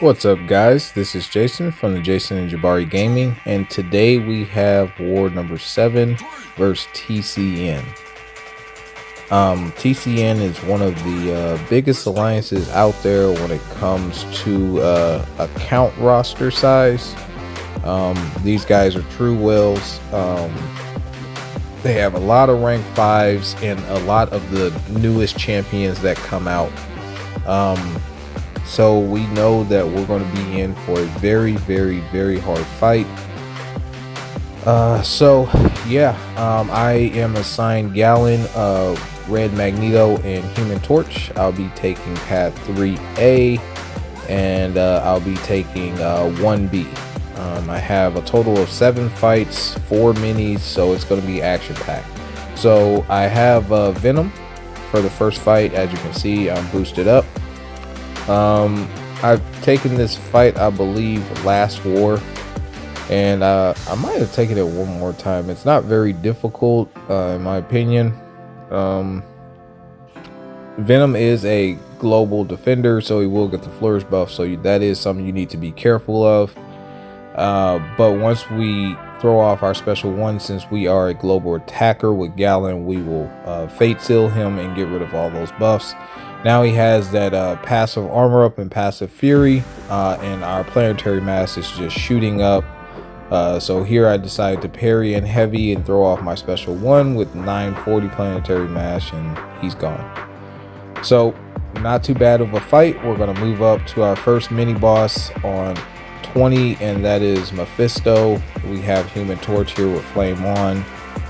What's up, guys? This is Jason from the Jason&Jabari Gaming, and today we have War number 7 versus TCN. TCN is one of the biggest alliances out there when it comes to account roster size. These guys are true whales. They have a lot of rank 5s and a lot of the newest champions that come out. So we know that we're going to be in for a very, very, very hard fight. I am assigned Gallon, Red Magneto, and Human Torch. I'll be taking path 3A, and I'll be taking 1B. I have a total of 7 fights, 4 minis, so it's going to be action-packed. So I have Venom for the first fight. As you can see, I'm boosted up. I've taken this fight, I believe, last war, and I might have taken it one more time. It's not very difficult, in my opinion. Venom is a global defender, so he will get the flourish buff, so that is something you need to be careful of. But once we throw off our special 1, since we are a global attacker with Gallon, we will fate seal him and get rid of all those buffs. Now he has that passive armor up and passive fury, and our planetary mass is just shooting up. So here I decided to parry in heavy and throw off my special 1 with 940 planetary mass, and he's gone. So not too bad of a fight. We're going to move up to our first mini boss on 20, and that is Mephisto. We have Human Torch here with Flame on.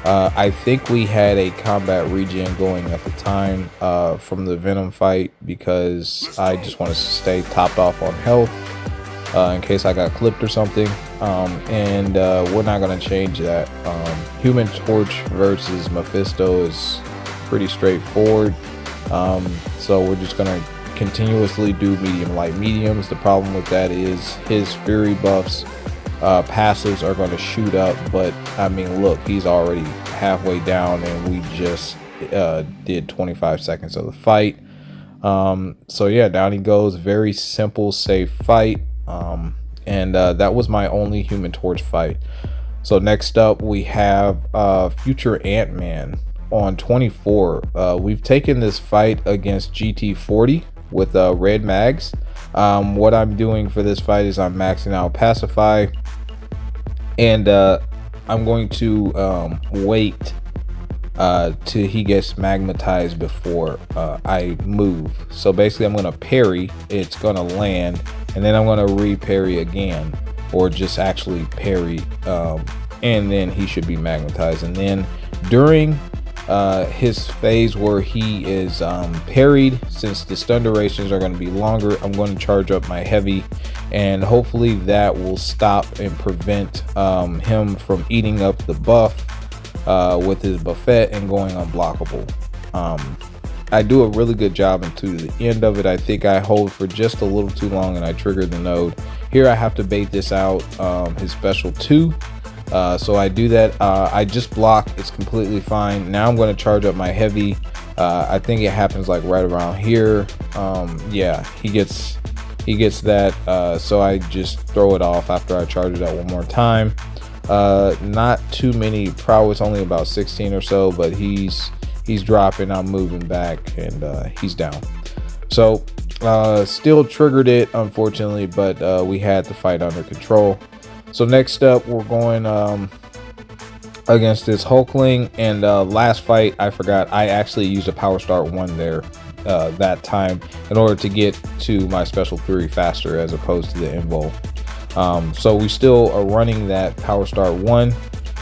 I think we had a combat regen going at the time from the Venom fight, because I just wanted to stay topped off on health in case I got clipped or something, and we're not going to change that. Human Torch versus Mephisto is pretty straightforward, so we're just going to continuously do medium light mediums. The problem with that is his fury buffs, passives are going to shoot up, but I mean, look, he's already halfway down, and we just did 25 seconds of the fight. So yeah, down he goes. Very simple, safe fight, and that was my only Human Torch fight. So next up we have Future Ant-Man on 24. We've taken this fight against GT40 with red mags. What I'm doing for this fight is I'm maxing out Pacify, and I'm going to wait till he gets magnetized before I move. So basically I'm going to parry, it's going to land, and then I'm going to re-parry again, or just actually parry, and then he should be magnetized. And then during his phase where he is parried, since the stun durations are going to be longer, I'm going to charge up my heavy, and hopefully that will stop and prevent him from eating up the buff with his buffet and going unblockable. I do a really good job until the end of it. I think I hold for just a little too long and I trigger the node. Here I have to bait this out, his special 2. So I do that. I just block, it's completely fine. Now I'm going to charge up my heavy. I think it happens like right around here. Yeah, he gets that, so I just throw it off after I charge it out one more time. Not too many prowess, only about 16 or so, but he's dropping. I'm moving back, and he's down. So still triggered it, unfortunately, but we had the fight under control. So next up we're going against this Hulkling, and last fight I forgot I actually used a power start 1 there that time in order to get to my special 3 faster as opposed to the invo. So we still are running that power start 1.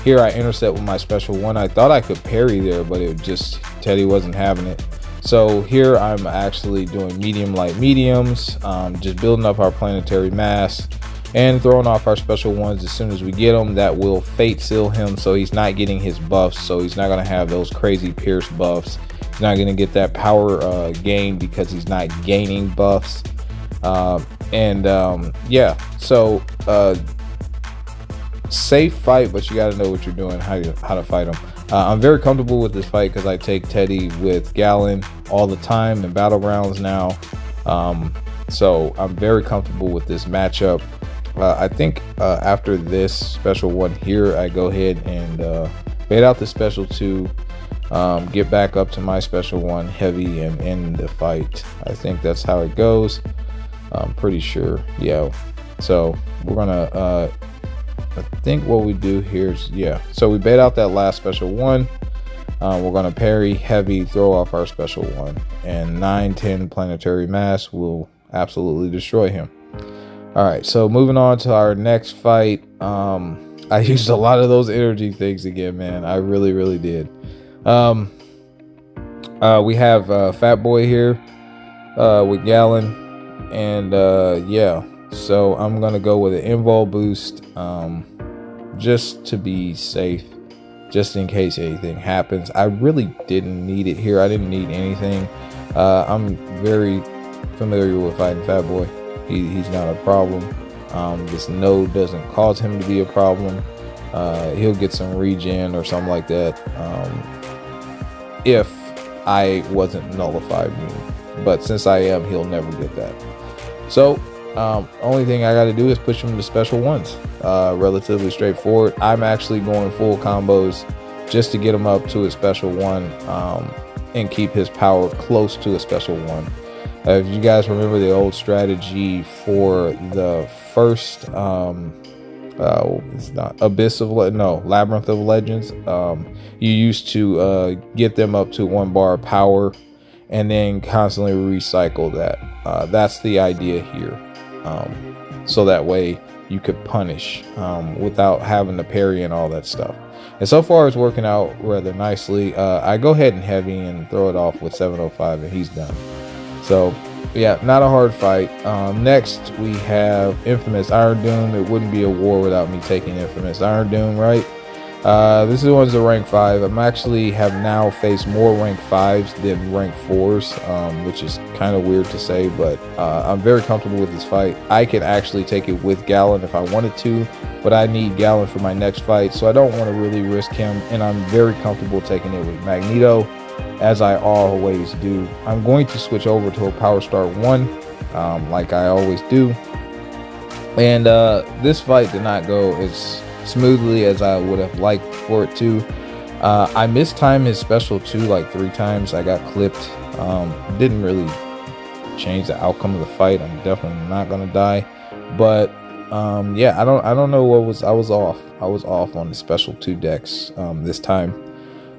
Here I intercept with my special 1. I thought I could parry there, but it just, Teddy wasn't having it. So here I'm actually doing medium light mediums, just building up our planetary mass and throwing off our special 1s as soon as we get them. That will fate seal him, so he's not getting his buffs, so he's not going to have those crazy pierce buffs. He's not going to get that power gain because he's not gaining buffs. Yeah, so safe fight, but you got to know what you're doing, how to fight him. I'm very comfortable with this fight because I take Teddy with Gallon all the time in battlegrounds now. So I'm very comfortable with this matchup. I think after this special 1 here, I go ahead and bait out the special 2, get back up to my special 1 heavy, and end the fight. I think that's how it goes. I'm pretty sure. Yeah. So we're gonna I think what we do here is, yeah, so we bait out that last special 1. We're gonna parry heavy, throw off our special 1, and 9-10 planetary mass will absolutely destroy him. All right, so moving on to our next fight. I used a lot of those energy things again, man. I really did. We have Fat Boy here with Gallon, and yeah, so I'm gonna go with an invul boost, just to be safe, just in case anything happens. I really didn't need it here. I didn't need anything. I'm very familiar with fighting Fat Boy. He's not a problem. This node doesn't cause him to be a problem. He'll get some regen or something like that, if I wasn't nullified immune. But since I am, he'll never get that. So only thing I got to do is push him to special 1s. Relatively straightforward. I'm actually going full combos just to get him up to a special 1, and keep his power close to a special 1. If you guys remember the old strategy for the first it's not Labyrinth of Legends, you used to get them up to 1 bar of power and then constantly recycle that. That's the idea here, so that way you could punish without having to parry and all that stuff. And so far it's working out rather nicely. I go ahead and heavy and throw it off with 705, and he's done. So yeah, not a hard fight. Next we have Infamous Iron Doom. It wouldn't be a war without me taking Infamous Iron Doom, right? This is one's a rank 5. I'm actually have now faced more rank 5s than rank 4s, which is kind of weird to say, but I'm very comfortable with this fight. I can actually take it with Gallon if I wanted to, but I need Gallon for my next fight, so I don't want to really risk him, and I'm very comfortable taking it with Magneto, as I always do. I'm going to switch over to a Power Start 1, like I always do. And this fight did not go as smoothly as I would have liked for it to. I mistimed his special 2 like 3 times. I got clipped. Didn't really change the outcome of the fight. I'm definitely not gonna die. But yeah, I don't know what was. I was off on the special 2 decks this time.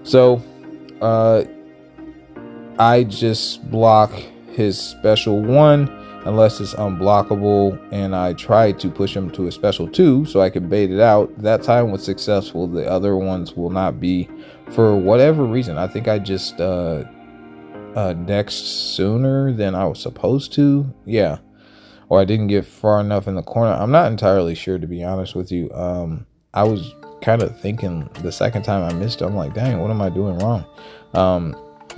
So I just block his special 1 unless it's unblockable, and I tried to push him to a special 2 so I could bait it out. That time was successful. The other ones will not be, for whatever reason. I think I just next sooner than I was supposed to. Yeah, or I didn't get far enough in the corner. I'm not entirely sure, to be honest with you. I was kind of thinking the second time I missed it, I'm like, dang, what am I doing wrong?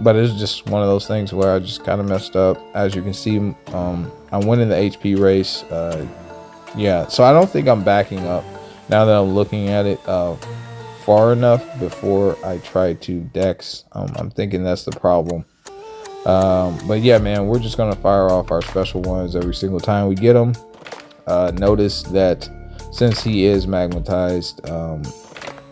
But it's just one of those things where I just kind of messed up. As you can see, I'm winning the HP race. Yeah, so I don't think I'm backing up now that I'm looking at it far enough before I try to dex. I'm thinking that's the problem. But yeah, man, we're just gonna fire off our special 1s every single time we get them. Notice that since he is magnetized,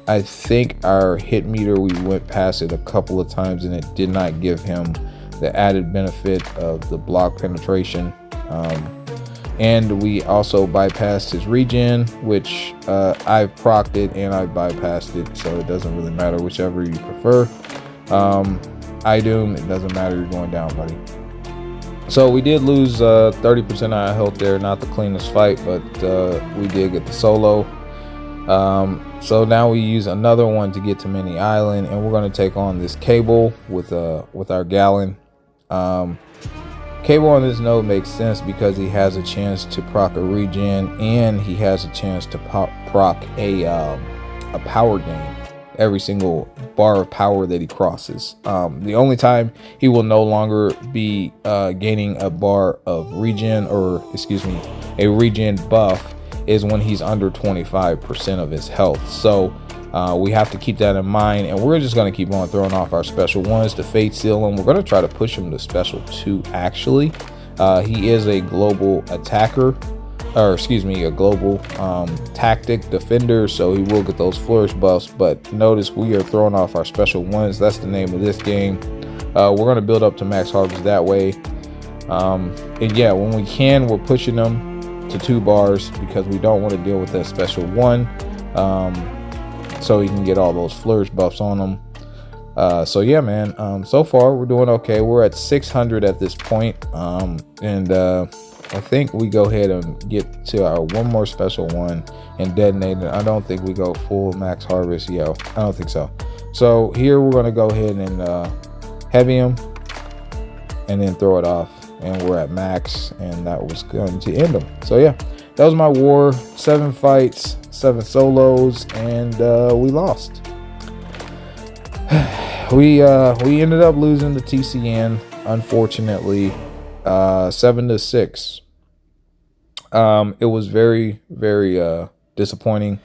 I think our hit meter, we went past it a couple of times and it did not give him the added benefit of the block penetration. And we also bypassed his regen, which I've procced it and I bypassed it, so it doesn't really matter, whichever you prefer. Doom, it doesn't matter, you're going down, buddy. So we did lose 30% of our health there. Not the cleanest fight, but we did get the solo. So now we use another one to get to Mini Island, and we're going to take on this Cable with our Gallon. Cable on this node makes sense because he has a chance to proc a regen, and he has a chance to proc a power gain every single bar of power that he crosses. The only time he will no longer be gaining a bar of regen, or excuse me, a regen buff, is when he's under 25% of his health. So we have to keep that in mind, and we're just going to keep on throwing off our special 1s to fate seal him. We're going to try to push him to special 2 actually. He is a global attacker, or excuse me, a global tactic defender, so he will get those flourish buffs. But notice we are throwing off our special ones. That's the name of this game. We're going to build up to max harvest that way. And yeah, when we can, we're pushing them to 2 bars because we don't want to deal with that special one, so you can get all those flourish buffs on them. So yeah, man, so far we're doing okay. We're at 600 at this point, and I think we go ahead and get to our one more special one and detonate it. I don't think we go full max harvest. Yeah, I don't think so. So here we're going to go ahead and heavy him and then throw it off, and we're at max, and that was going to end him. So yeah, that was my war. 7 fights, 7 solos, and we lost. We ended up losing the TCN, unfortunately, 7-6. It was very, very disappointing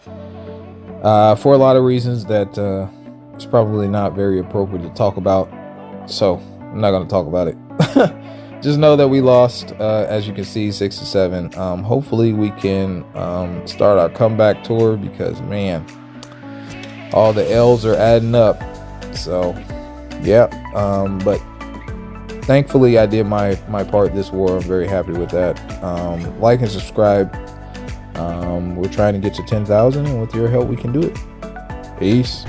for a lot of reasons that it's probably not very appropriate to talk about, so I'm not going to talk about it. Just know that we lost, as you can see, 6-7. Hopefully we can start our comeback tour, because man, all the L's are adding up. So yeah, but thankfully I did my part this war. I'm very happy with that. Like and subscribe. We're trying to get to 10,000, and with your help we can do it. Peace.